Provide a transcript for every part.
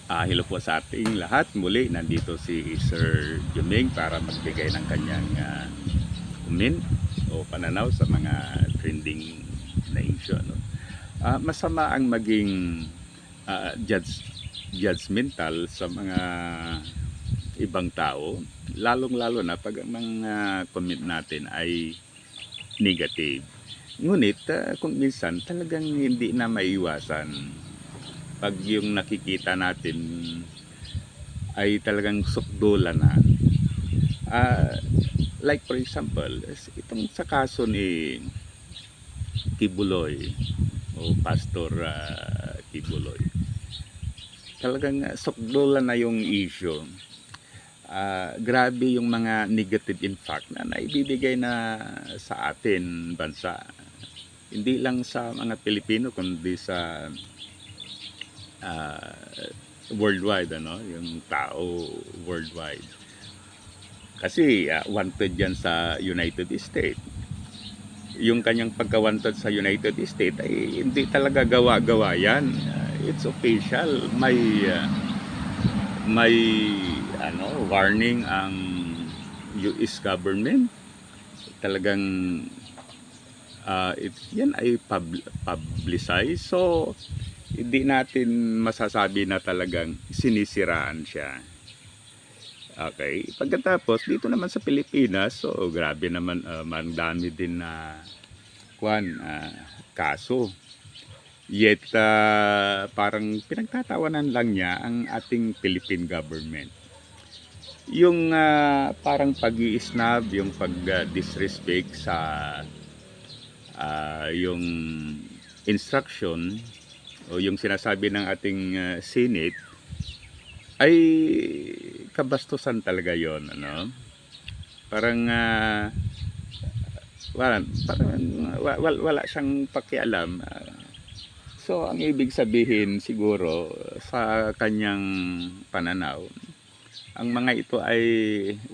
Hello po sa ating lahat. Muli, nandito si Sir Juming para magbigay ng kanyang comment o pananaw sa mga trending na issue. Ano? Masama ang maging judgmental sa mga ibang tao, lalong-lalo na pag ang mga comment natin ay negative. Ngunit kung minsan talagang hindi na maiwasan pag yung nakikita natin ay talagang sukdulan na. Like for example, itong sa kaso ni Kibuloy o Pastor Kibuloy, talagang sukdulan na yung issue. Grabe yung mga negative impact na naibibigay na sa atin bansa, hindi lang sa mga Pilipino kundi sa worldwide, ano, yung tao worldwide. Kasi wanted yan sa United States. Yung kanyang pagka-wanted sa United States ay hindi talaga gawa-gawa yan. It's official. May warning ang US government. Talagang yan ay publicize. So hindi natin masasabi na talagang sinisiraan siya. Okay, pagkatapos dito naman sa Pilipinas, so grabe naman, dami din na kaso. Yet parang pinagtatawanan lang niya ang ating Philippine government. Yung parang pag-i-snub, yung pag-disrespect sa yung instruction o yung sinasabi ng ating Senate ay kabastusan talaga yon, ano? Parang wala siyang pakialam. So ang ibig sabihin siguro sa kanyang pananaw, ang mga ito ay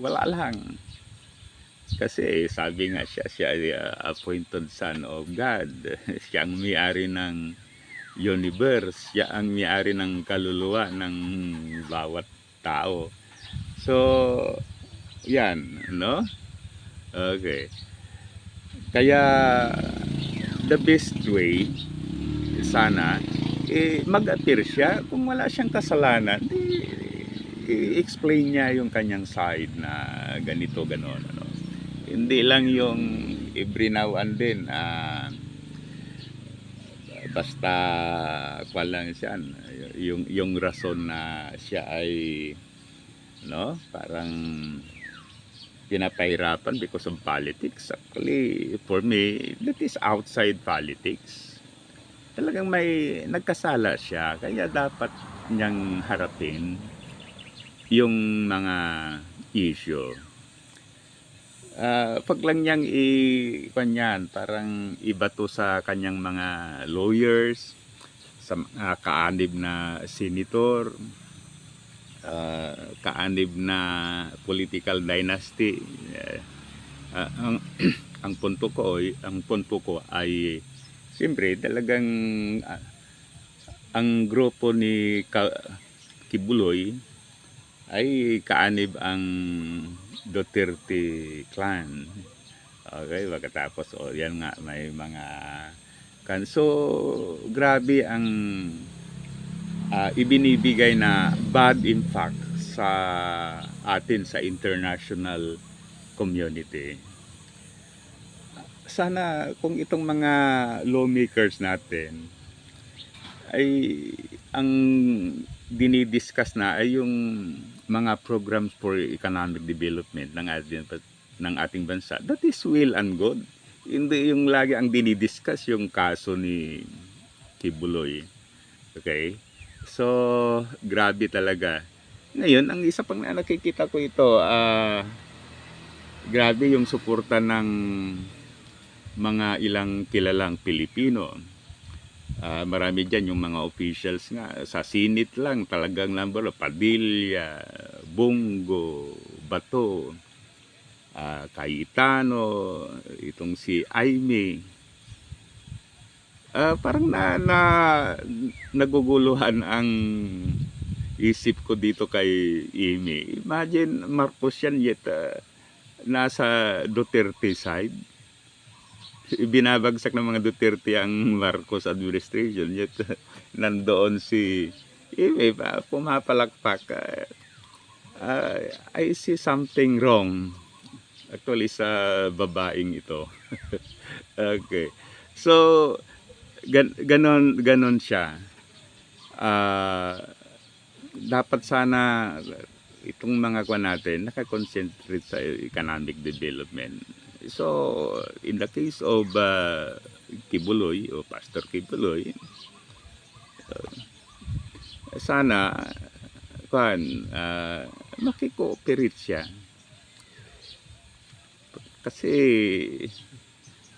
wala lang. Kasi sabi nga siya ay appointed son of God. Siya ang may-ari ng universe, siya ang may-ari ng kaluluwa ng bawat tao. So, yan, no? Okay. Kaya, the best way, sana, mag-appear siya. Kung wala siyang kasalanan, i-explain niya yung kanyang side na ganito, ganon, ano? Hindi lang yung every now and then, basta lang siya, yung rason na siya ay parang pinapahirapan because of politics. Actually, for me, that is outside politics. Talagang may nagkasala siya, kaya dapat niyang harapin yung mga issue. Pag lang niyang kanyan, parang iba to sa kanyang mga lawyers, sa kaanib na senator, kaanib na political dynasty. Ang punto ko ay siyempre talagang ang grupo ni Kibuloy ay kaanib ang Duterte clan. Okay, pagkatapos yan nga may mga so grabe ang ibinibigay na bad impact sa atin sa international community. Sana kung itong mga lawmakers natin ay ang dinidiscuss na ay yung mga programs for economic development ng ating bansa, that is well and good. Hindi yung lagi ang dinidiscuss yung kaso ni Kibuloy. Okay? So, grabe talaga. Ngayon, ang isa pang nakikita ko ito, grabe yung suporta ng mga ilang kilalang Pilipino. Marami dyan yung mga officials nga sa Senate lang, talagang number Padilla, Bongo, Bato, Cayetano, itong si Aimee. Parang naguguluhan ang isip ko dito kay Amy. Imagine, Marcos yan, yet nasa Duterte side. Binabagsak ng mga Duterte ang Marcos administration, yet nandoon si Amy, pumapalakpak. I see something wrong actually sa babaeng ito. Okay. So, ganon siya. Dapat sana itong mga kuwan natin nakakonsentrate sa economic development. So, in the case of Kibuloy o Pastor Kibuloy, sana makikooperate siya. Kasi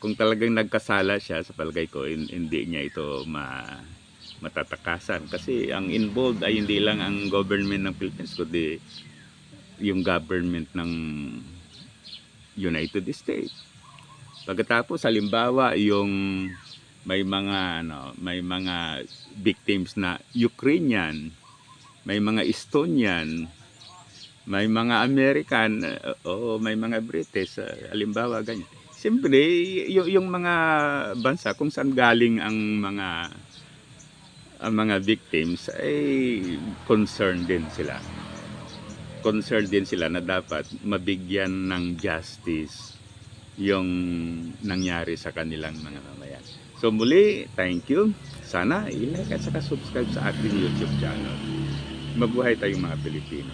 kung talagang nagkasala siya, sa palagay ko, hindi niya ito matatakasan. Kasi ang involved ay hindi lang ang government ng Philippines, kundi yung government ng United States. Pagkatapos, halimbawa, yung may mga victims na Ukrainian, may mga Estonian, may mga American, may mga British, halimbawa ganyan. Siyempre, yung mga bansa kung saan galing ang mga victims ay concerned din sila. Concerned din sila na dapat mabigyan ng justice yung nangyari sa kanilang mga mamayan. So muli, thank you. Sana i-like at saka subscribe sa ating YouTube channel. Mabuhay tayong mga Pilipino.